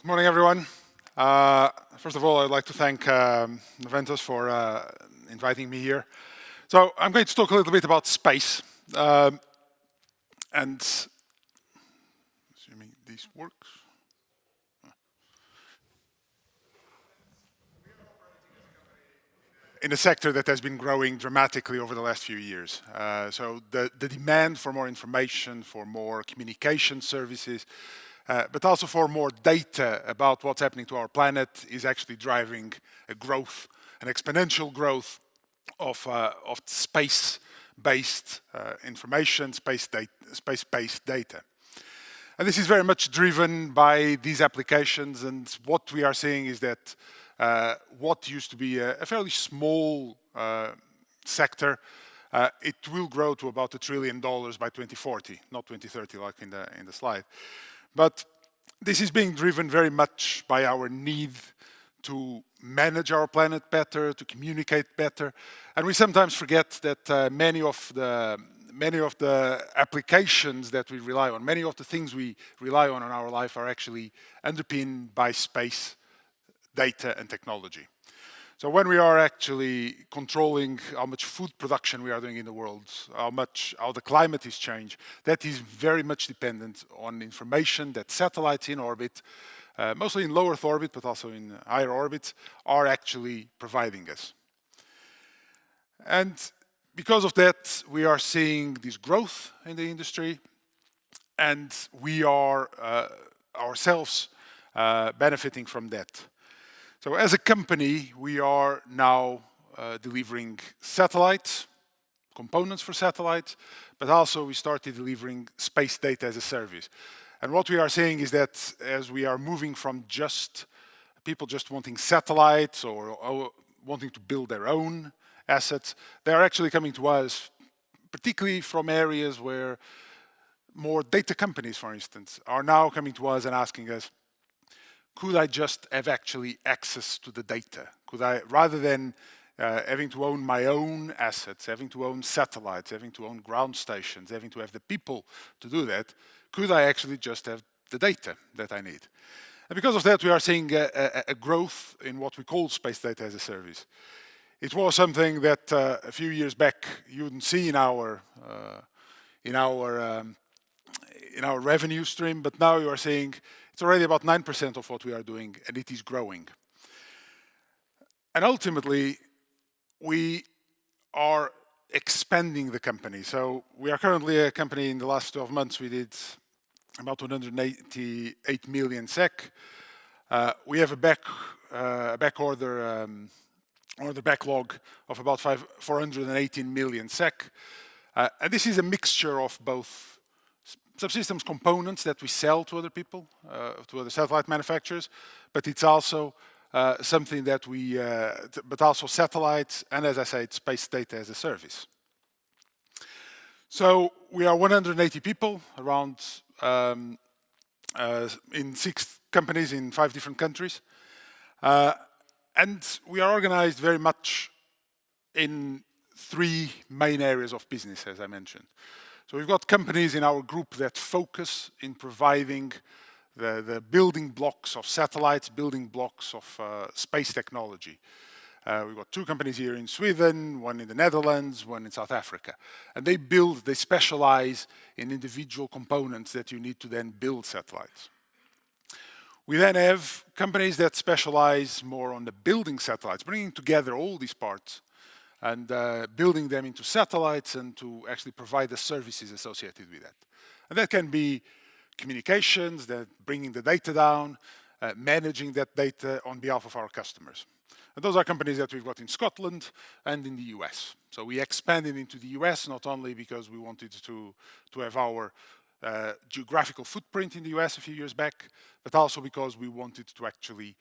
Good morning, everyone. First of all, I'd like to thank Naventus for inviting me here. So I'm going to talk a little bit about space. And assuming this works. In a sector that has been growing dramatically over the last few years. So the demand for more information, for more communication services, but also for more data about what's happening to our planet is actually driving a growth, an exponential growth of space-based information, space-based data. And this is very much driven by these applications, and what we are seeing is that what used to be a fairly small sector, it will grow to about $1 trillion by 2040, not 2030 like in the slide. But this is being driven very much by our need to manage our planet better, to communicate better, and we sometimes forget that many of the applications that we rely on, many of the things we rely on in our life are actually underpinned by space, data, and technology. So when we are actually controlling how much food production we are doing in the world, how the climate is changed, that is very much dependent on information that satellites in orbit, mostly in low Earth orbit, but also in higher orbits, are actually providing us. And because of that, we are seeing this growth in the industry, and we are ourselves benefiting from that. So as a company, we are now delivering satellites, components for satellites, but also we started delivering space data as a service. And what we are seeing is that as we are moving from just people just wanting satellites or wanting to build their own assets, they are actually coming to us, particularly from areas where more data companies, for instance, are now coming to us and asking us, could I just have actually access to the data? Could I, rather than having to own my own assets, having to own satellites, having to own ground stations, having to have the people to do that, could I actually just have the data that I need? And because of that, we are seeing a growth in what we call space data as a service. It was something that a few years back you wouldn't see in our revenue stream, but now you are seeing it's already about 9% of what we are doing, and it is growing. And ultimately, we are expanding the company. So we are currently a company. In the last 12 months, we did about 188 million SEK. We have a order backlog of about 418 million SEK. And this is a mixture of both subsystems components that we sell to other people, to other satellite manufacturers, but it's also something that but also satellites, and as I said, space data as a service. So we are 180 people around in 6 companies in 5 different countries. And we are organized very much in 3 main areas of business, as I mentioned. So we've got companies in our group that focus in providing the building blocks of satellites, building blocks of space technology. We've got 2 companies here in Sweden, 1 in the Netherlands, 1 in South Africa. And they specialize in individual components that you need to then build satellites. We then have companies that specialize more on the building satellites, bringing together all these parts and building them into satellites and to actually provide the services associated with that. And that can be communications, that bringing the data down, managing that data on behalf of our customers. And those are companies that we've got in Scotland and in the US. So we expanded into the US not only because we wanted to have our geographical footprint in the US a few years back, but also because we wanted to actually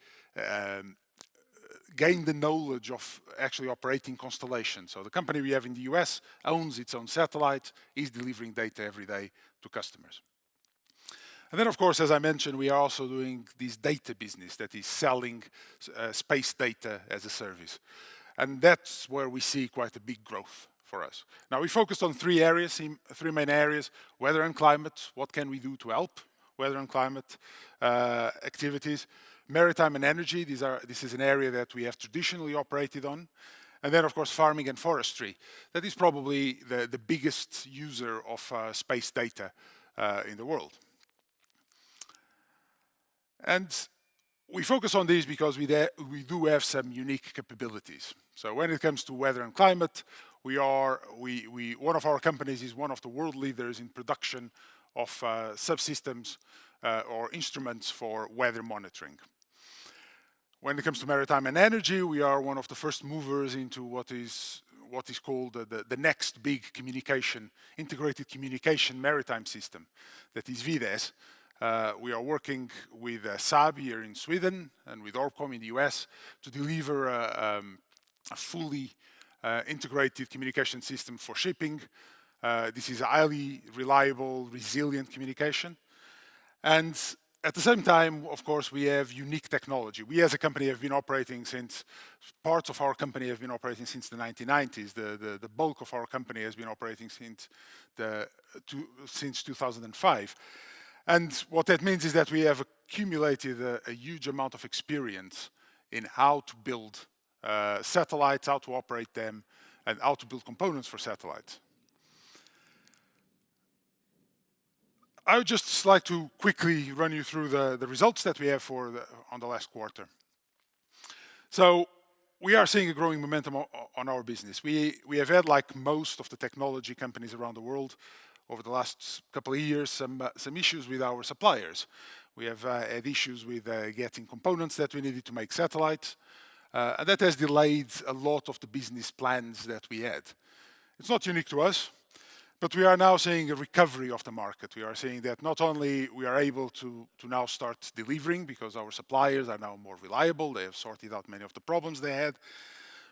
gain the knowledge of actually operating constellations. So the company we have in the US owns its own satellites, is delivering data every day to customers. And then, of course, as I mentioned, we are also doing this data business that is selling space data as a service. And that's where we see quite a big growth for us. Now, we focused on 3 areas, 3 main areas: weather and climate. What can we do to help weather and climate activities. Maritime and energy, this is an area that we have traditionally operated on. And then, of course, farming and forestry. That is probably the biggest user of space data in the world. And we focus on these because we do have some unique capabilities. So when it comes to weather and climate, one of our companies is one of the world leaders in production of subsystems or instruments for weather monitoring. When it comes to maritime and energy, we are one of the first movers into what is called the next big integrated communication maritime system, that is VDES. We are working with Saab here in Sweden and with Orbcom in the US to deliver a fully integrated communication system for shipping. This is a highly reliable, resilient communication. And at the same time, of course, we have unique technology. We as a company have been operating parts of our company have been operating since the 1990s. The bulk of our company has been operating since 2005. And what that means is that we have accumulated a huge amount of experience in how to build satellites, how to operate them, and how to build components for satellites. I would just like to quickly run you through the results that we have on the last quarter. So we are seeing a growing momentum on our business. We have had, like most of the technology companies around the world, over the last couple of years, some issues with our suppliers. We have had issues with getting components that we needed to make satellites, and that has delayed a lot of the business plans that we had. It's not unique to us, but we are now seeing a recovery of the market. We are seeing that not only we are able to now start delivering because our suppliers are now more reliable, they have sorted out many of the problems they had,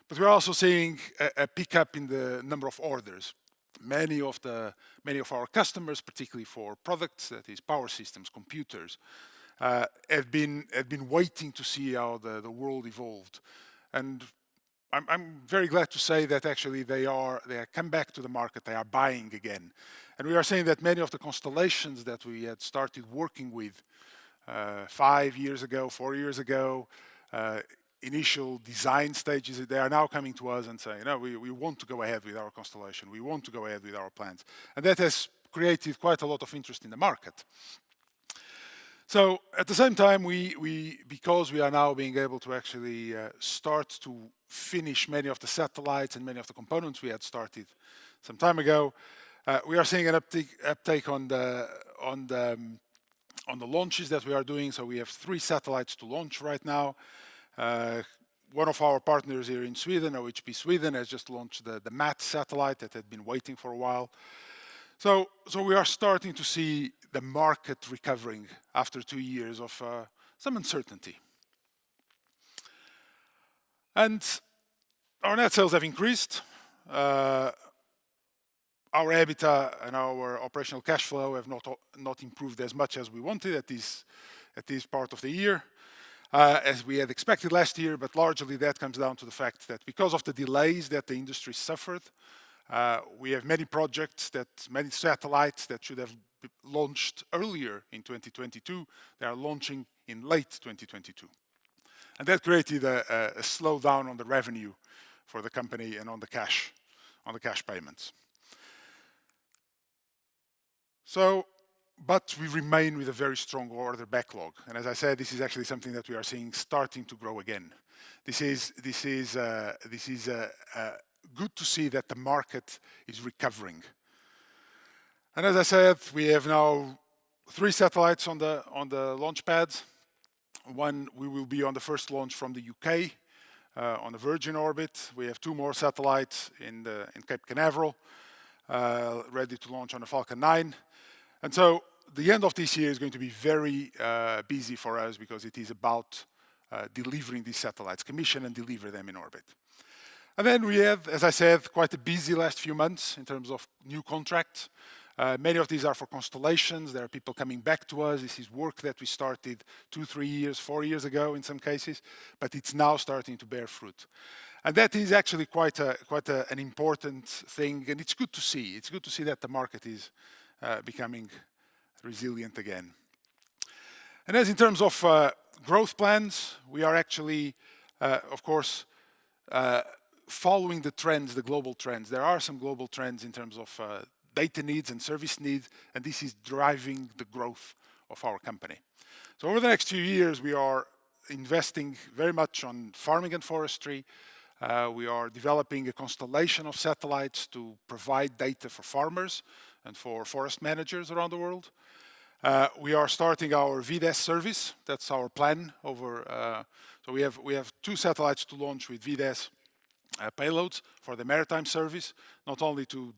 but we're also seeing a pickup in the number of orders. Many of our customers, particularly for products, that is power systems, computers, have been waiting to see how the world evolved. And I'm very glad to say that actually they are come back to the market, they are buying again. And we are seeing that many of the constellations that we had started working with 5 years ago, 4 years ago, initial design stages, they are now coming to us and saying, no, we want to go ahead with our constellation, we want to go ahead with our plans. And that has created quite a lot of interest in the market. So at the same time, because we are now being able to actually start to finish many of the satellites and many of the components we had started some time ago, we are seeing an uptake on the launches that we are doing. So we have 3 satellites to launch right now. One of our partners here in Sweden, OHB Sweden, has just launched the MAT satellite that had been waiting for a while. So we are starting to see the market recovering after 2 years of some uncertainty. And our net sales have increased. Our EBITDA and our operational cash flow have not improved as much as we wanted at this part of the year, as we had expected last year, but largely that comes down to the fact that because of the delays that the industry suffered, we have many projects, many satellites that should have launched earlier in 2022. They are launching in late 2022. And that created a slowdown on the revenue for the company and on the cash payments. But we remain with a very strong order backlog. And as I said, this is actually something that we are seeing starting to grow again. This is good to see that the market is recovering. And as I said, we have now 3 satellites on the launch pads. One, we will be on the first launch from the UK on the Virgin orbit. We have 2 more satellites in Cape Canaveral, ready to launch on the Falcon 9. And so the end of this year is going to be very busy for us because it is about delivering these satellites, commission and deliver them in orbit. And then we have, as I said, quite a busy last few months in terms of new contracts. Many of these are for constellations. There are people coming back to us. This is work that we started 2, 3 years, 4 years ago in some cases, but it's now starting to bear fruit. And that is actually quite an important thing, and it's good to see. It's good to see that the market is becoming resilient again. And as in terms of growth plans, we are actually, of course, following the trends, the global trends. There are some global trends in terms of data needs and service needs, and this is driving the growth of our company. So over the next few years, we are investing very much on farming and forestry. We are developing a constellation of satellites to provide data for farmers and for forest managers around the world. We are starting our VDES service. That's our plan over. So we have 2 satellites to launch with VDES payloads for the maritime service, not only to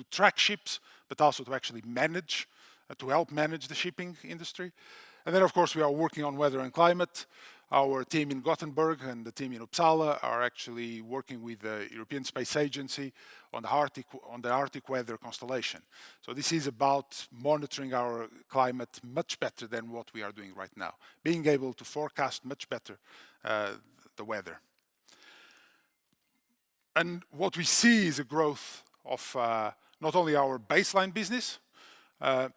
track ships, but also to actually manage, to help manage the shipping industry. And then, of course, we are working on weather and climate. Our team in Gothenburg and the team in Uppsala are actually working with the European Space Agency on the Arctic weather constellation. So this is about monitoring our climate much better than what we are doing right now, being able to forecast much better the weather. And what we see is a growth of not only our baseline business, and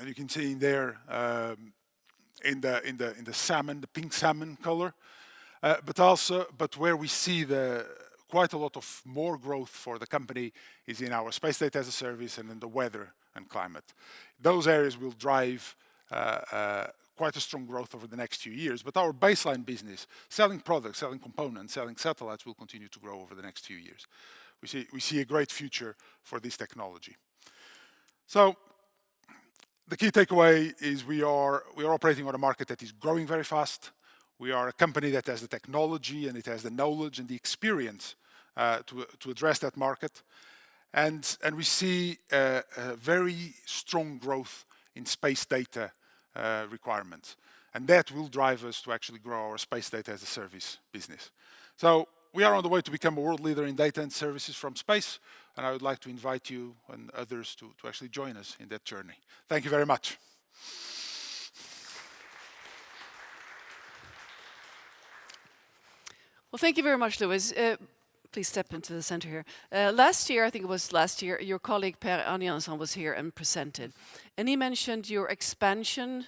you can see in there in the salmon, the pink salmon color, but where we see quite a lot of more growth for the company is in our space data as a service and in the weather and climate. Those areas will drive quite a strong growth over the next few years, but our baseline business, selling products, selling components, selling satellites, will continue to grow over the next few years. We see a great future for this technology. So the key takeaway is we are operating on a market that is growing very fast. We are a company that has the technology and it has the knowledge and the experience to address that market. And we see a very strong growth in space data requirements. And that will drive us to actually grow our space data as a service business. So we are on the way to become a world leader in data and services from space, and I would like to invite you and others to actually join us in that journey. Thank you very much. Well, thank you very much, Louis. Please step into the center here. Last year, I think it was last year, your colleague Per Arniansson was here and presented. And he mentioned your expansion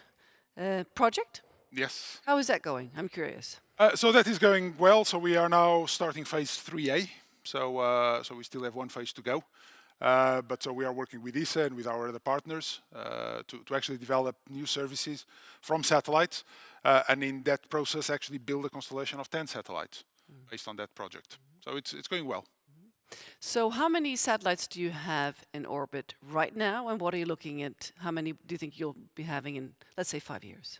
project. Yes. How is that going? I'm curious. So that is going well. So we are now starting phase 3A. So we still have 1 phase to go. But so we are working with ESA and with our other partners to actually develop new services from satellites. And in that process, actually build a constellation of 10 satellites based on that project. So it's going well. So how many satellites do you have in orbit right now? And what are you looking at? How many do you think you'll be having in, let's say, 5 years?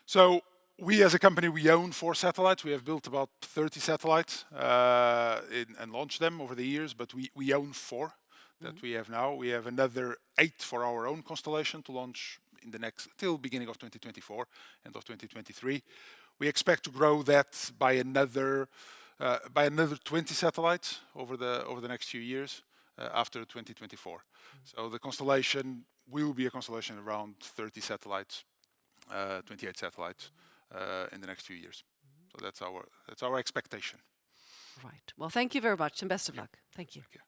So we as a company, we own 4 satellites. We have built about 30 satellites and launched them over the years, but we own 4 that we have now. We have another 8 for our own constellation to launch in the till beginning of 2024, end of 2023. We expect to grow that by another 20 satellites over the next few years after 2024. So the constellation will be a constellation around 30 satellites, 28 satellites in the next few years. So that's our expectation. Right. Well, thank you very much and best of luck. Thank you. Okay.